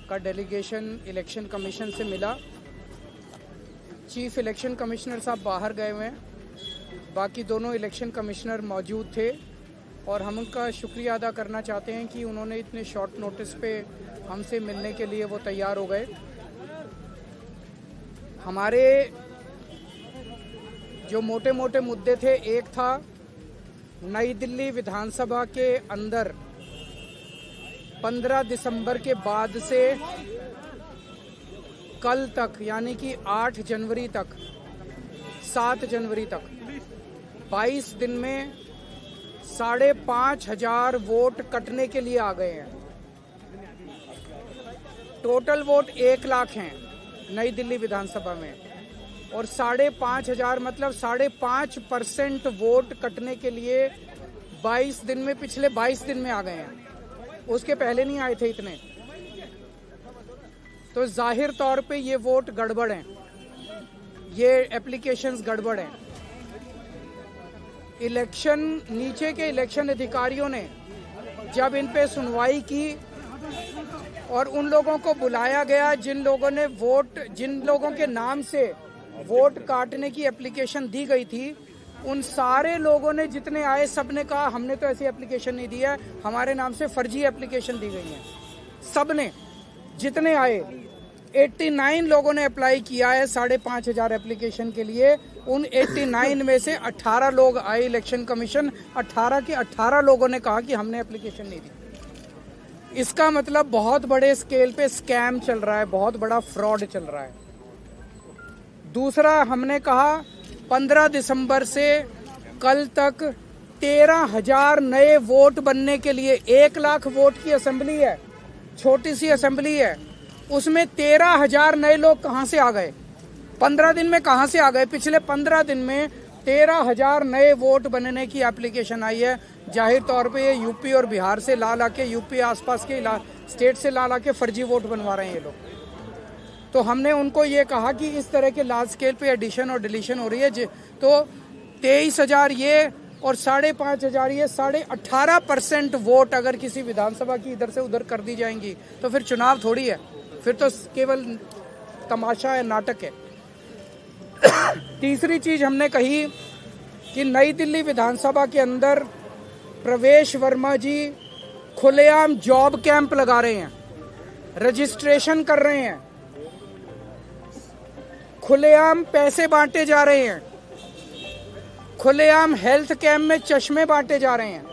का delegation election commission से मिला। चीफ इलेक्शन कमिश्नर साहब बाहर गए हुए हैं, बाकी दोनों इलेक्शन कमिश्नर मौजूद थे और हम उनका शुक्रिया अदा करना चाहते हैं कि उन्होंने इतने शॉर्ट नोटिस पे हमसे मिलने के लिए वो तैयार हो गए। हमारे जो मोटे मोटे मुद्दे थे, एक था नई दिल्ली विधानसभा के अंदर 15 दिसंबर के बाद से कल तक यानी कि 8 जनवरी तक 7 जनवरी तक 22 दिन में 5,500 वोट कटने के लिए आ गए हैं। टोटल वोट 1 लाख हैं नई दिल्ली विधानसभा में और 5,500 मतलब 5.5% वोट कटने के लिए 22 दिन में, पिछले 22 दिन में आ गए हैं। उसके पहले नहीं आए थे इतने। तो जाहिर तौर पे ये वोट गड़बड़ हैं, ये एप्लीकेशंस गड़बड़ हैं। इलेक्शन नीचे के इलेक्शन अधिकारियों ने जब इन पे सुनवाई की और उन लोगों को बुलाया गया जिन लोगों के नाम से वोट काटने की एप्लीकेशन दी गई थी, उन सारे लोगों ने जितने आए सबने कहा हमने तो ऐसी एप्लीकेशन नहीं दी है, हमारे नाम से फर्जी एप्लीकेशन दी गई है। सबने जितने आए 89 लोगों ने अप्लाई किया है 5,500 एप्लीकेशन के लिए। उन 89 में से 18 लोग आए इलेक्शन कमीशन, 18 के 18 लोगों ने कहा कि हमने एप्लीकेशन नहीं दी। इसका मतलब बहुत बड़े स्केल पे स्कैम चल रहा है, बहुत बड़ा फ्रॉड चल रहा है। दूसरा, हमने कहा 15 दिसंबर से कल तक 13,000 नए वोट बनने के लिए, 1 लाख वोट की असेंबली है, छोटी सी असेंबली है, उसमें 13,000 नए लोग कहां से आ गए? 15 दिन में कहां से आ गए? पिछले 15 दिन में 13,000 नए वोट बनने की एप्लीकेशन आई है। जाहिर तौर पे ये यूपी और बिहार से ला के, यूपी आसपास के स्टेट से ला के फर्जी वोट बनवा रहे हैं ये लोग। तो हमने उनको ये कहा कि इस तरह के लार्ज स्केल पे एडिशन और डिलीशन हो रही है, तो 23,000 ये और 5,500 ये 18.5% वोट अगर किसी विधानसभा की इधर से उधर कर दी जाएंगी तो फिर चुनाव थोड़ी है, फिर तो केवल तमाशा है, नाटक है। तीसरी चीज हमने कही कि नई दिल्ली विधानसभा के अंदर प्रवेश वर्मा जी खुलेआम जॉब कैंप लगा रहे हैं, रजिस्ट्रेशन कर रहे हैं, खुलेआम पैसे बांटे जा रहे हैं, खुलेआम हेल्थ कैंप में चश्मे बांटे जा रहे हैं।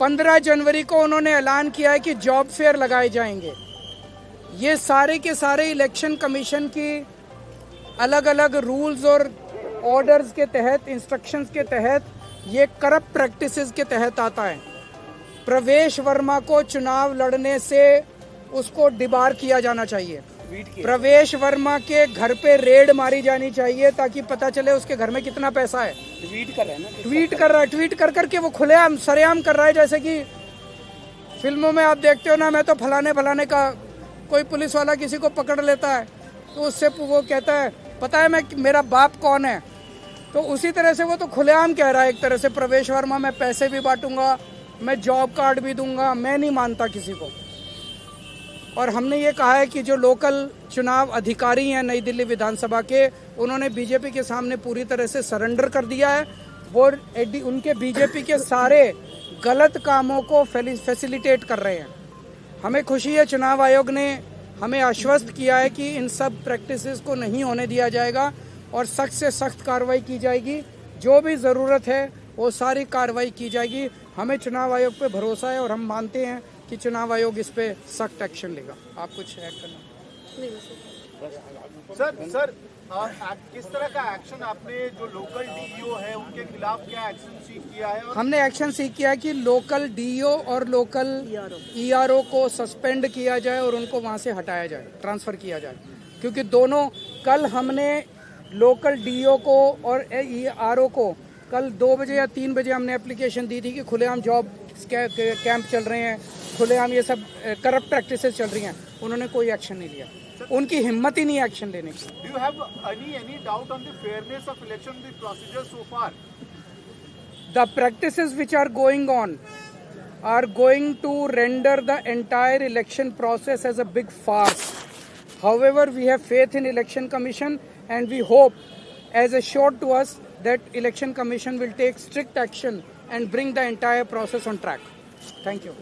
15 जनवरी को उन्होंने ऐलान किया है कि जॉब फेयर लगाए जाएंगे। ये सारे के सारे इलेक्शन कमीशन की अलग अलग रूल्स और ऑर्डर्स के तहत, इंस्ट्रक्शंस के तहत, ये करप्ट प्रैक्टिसेस के तहत आता है। प्रवेश वर्मा को चुनाव लड़ने से उसको डिबार किया जाना चाहिए। प्रवेश वर्मा के घर पे रेड मारी जानी चाहिए ताकि पता चले उसके घर में कितना पैसा है। ट्वीट कर करके वो खुलेआम सरेआम कर रहा है। जैसे कि फिल्मों में आप देखते हो ना, मैं तो फलाने का, कोई पुलिस वाला किसी को पकड़ लेता है तो उससे वो कहता है पता है मेरा बाप कौन है, तो उसी तरह से वो तो खुलेआम कह रहा है एक तरह से, प्रवेश वर्मा मैं पैसे भी बांटूंगा, मैं जॉब कार्ड भी दूंगा, मैं नहीं मानता किसी को। और हमने ये कहा है कि जो लोकल चुनाव अधिकारी हैं नई दिल्ली विधानसभा के, उन्होंने बीजेपी के सामने पूरी तरह से सरेंडर कर दिया है। वो उनके बीजेपी के सारे गलत कामों को फैसिलिटेट कर रहे हैं। हमें खुशी है चुनाव आयोग ने हमें आश्वस्त किया है कि इन सब प्रैक्टिसेस को नहीं होने दिया जाएगा और सख्त से सख्त कार्रवाई की जाएगी। जो भी ज़रूरत है वो सारी कार्रवाई की जाएगी। हमें चुनाव आयोग पे भरोसा है और हम मानते हैं कि चुनाव आयोग इस पे सख्त एक्शन लेगा। आप कुछ ऐड करना? सर किस तरह का एक्शन आपने, जो लोकल डीईओ है उनके खिलाफ क्या एक्शन सीख किया है? हमने एक्शन सीख किया है कि लोकल डीईओ और लोकल ईआरओ को सस्पेंड किया जाए और उनको वहां से हटाया जाए, ट्रांसफर किया जाए। क्योंकि दोनों, कल हमने लोकल डीईओ को और ईआरओ को कल 2 बजे या 3 बजे हमने एप्लीकेशन दी थी कि खुलेआम जॉब कैंप चल रहे हैं, खुलेआम ये सब करप्ट प्रैक्टिसेस चल रही हैं। उन्होंने कोई एक्शन नहीं लिया, उनकी हिम्मत ही नहीं है एक्शन लेने की। Do you have any doubt on the fairness of election, the procedure so far? The practices which are going on are going to render the entire election process as a big farce. However, we have faith in Election Commission and we hope, as assured to us, that Election Commission will take strict action and bring the entire process on track. Thank you.